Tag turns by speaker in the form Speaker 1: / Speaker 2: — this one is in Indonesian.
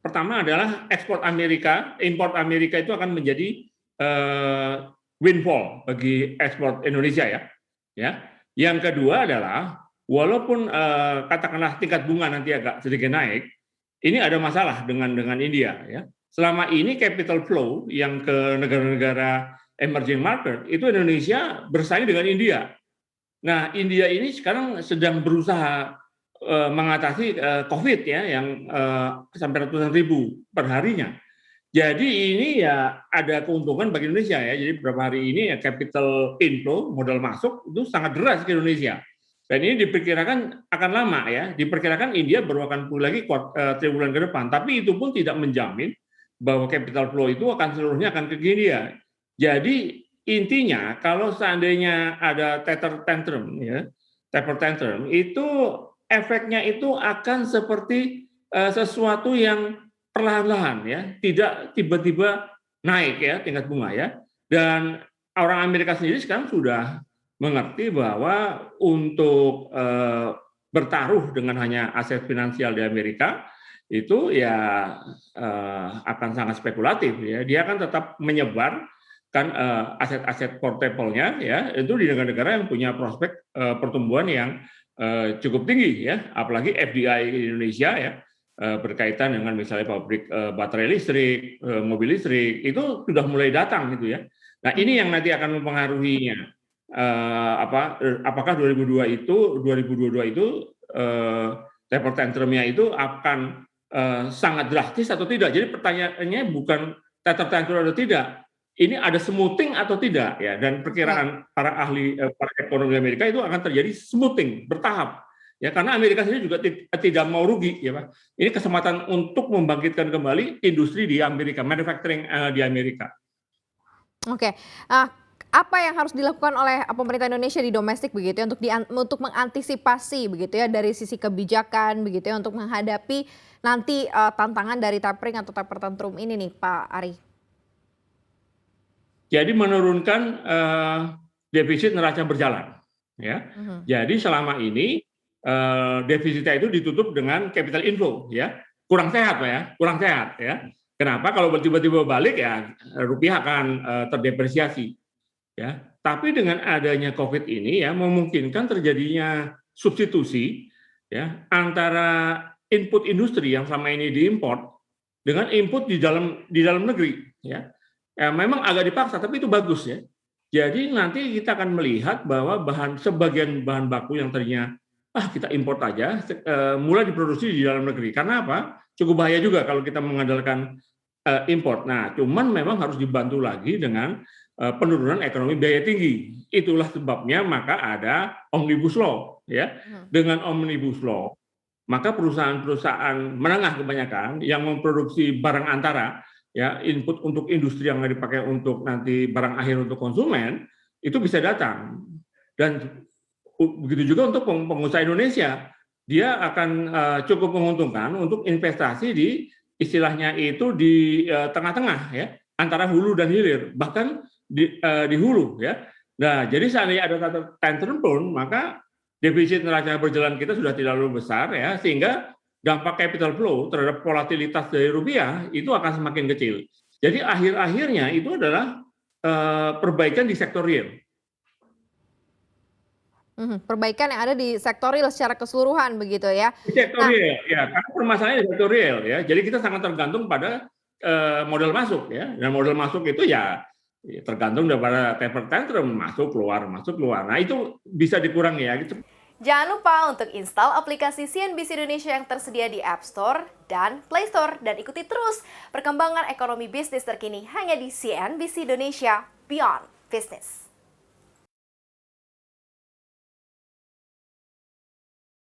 Speaker 1: pertama adalah ekspor Amerika, import Amerika itu akan menjadi windfall bagi ekspor Indonesia ya. Ya. Yang kedua adalah walaupun katakanlah tingkat bunga nanti agak sedikit naik, ini ada masalah dengan India ya. Selama ini capital flow yang ke negara-negara emerging market itu Indonesia bersaing dengan India. Nah, India ini sekarang sedang berusaha mengatasi COVID ya yang sampai ratusan ribu per harinya. Jadi ini ya ada keuntungan bagi Indonesia ya. Jadi beberapa hari ini ya capital inflow, modal masuk itu sangat deras ke Indonesia. Dan ini diperkirakan akan lama ya. Diperkirakan India baru akan pulih lagi 3 bulan ke depan. Tapi itu pun tidak menjamin bahwa capital flow itu akan seluruhnya akan ke India. Jadi intinya kalau seandainya ada taper tantrum ya, taper tantrum itu efeknya itu akan seperti sesuatu yang perlahan-lahan ya, tidak tiba-tiba naik ya tingkat bunga ya. Dan orang Amerika sendiri sekarang sudah mengerti bahwa untuk bertaruh dengan hanya aset finansial di Amerika itu ya akan sangat spekulatif ya. Dia akan tetap menyebar kan aset-aset portable-nya ya itu di negara-negara yang punya prospek pertumbuhan yang cukup tinggi ya, apalagi FDI di Indonesia ya berkaitan dengan misalnya pabrik baterai listrik, mobil listrik itu sudah mulai datang gitu ya. Nah ini yang nanti akan mempengaruhinya. Apakah 2022 itu taper tantrumnya itu akan sangat drastis atau tidak? Jadi pertanyaannya bukan taper tantrum atau tidak, ini ada smoothing atau tidak ya, dan perkiraan para ahli para ekonomi Amerika itu akan terjadi smoothing bertahap ya, karena Amerika sendiri juga tidak mau rugi ya Pak. Ini kesempatan untuk membangkitkan kembali industri di Amerika, manufacturing di Amerika.
Speaker 2: Oke, apa yang harus dilakukan oleh pemerintah Indonesia di domestik begitu ya untuk mengantisipasi begitu ya dari sisi kebijakan begitu ya untuk menghadapi nanti tantangan dari tapering atau taper tantrum ini nih Pak Ari?
Speaker 1: Jadi menurunkan defisit neraca berjalan ya. Jadi selama ini defisitnya itu ditutup dengan capital inflow ya. Kurang sehat Pak ya, kurang sehat ya. Kenapa? Kalau tiba-tiba balik ya rupiah akan terdepresiasi ya. Tapi dengan adanya COVID ini ya memungkinkan terjadinya substitusi ya antara input industri yang selama ini diimpor dengan input di dalam negeri ya. Memang agak dipaksa tapi itu bagus ya. Jadi nanti kita akan melihat bahwa sebagian bahan baku yang tadinya kita import aja mulai diproduksi di dalam negeri. Karena apa? Cukup bahaya juga kalau kita mengandalkan import. Nah, cuman memang harus dibantu lagi dengan penurunan ekonomi biaya tinggi. Itulah sebabnya maka ada Omnibus Law ya. Dengan Omnibus Law maka perusahaan-perusahaan menengah kebanyakan yang memproduksi barang antara ya, input untuk industri yang dipakai untuk nanti barang akhir untuk konsumen itu bisa datang. Dan begitu juga untuk pengusaha Indonesia, dia akan cukup menguntungkan untuk investasi di istilahnya itu di tengah-tengah ya, antara hulu dan hilir, bahkan di hulu ya. Nah, jadi seandainya ada tantrum pun, maka defisit neraca berjalan kita sudah tidak terlalu besar ya, sehingga dampak capital flow terhadap volatilitas dari rupiah itu akan semakin kecil. Jadi akhir-akhirnya itu adalah perbaikan di sektor real.
Speaker 2: Perbaikan yang ada di sektor real secara keseluruhan begitu ya.
Speaker 1: Di sektor real ya, karena permasalahannya di sektor real ya. Jadi kita sangat tergantung pada modal masuk ya. Dan modal masuk itu ya tergantung daripada taper tantrum, masuk keluar. Nah itu bisa dikurangi ya gitu.
Speaker 3: Jangan lupa untuk install aplikasi CNBC Indonesia yang tersedia di App Store dan Play Store. Dan ikuti terus perkembangan ekonomi bisnis terkini hanya di CNBC Indonesia Beyond Business.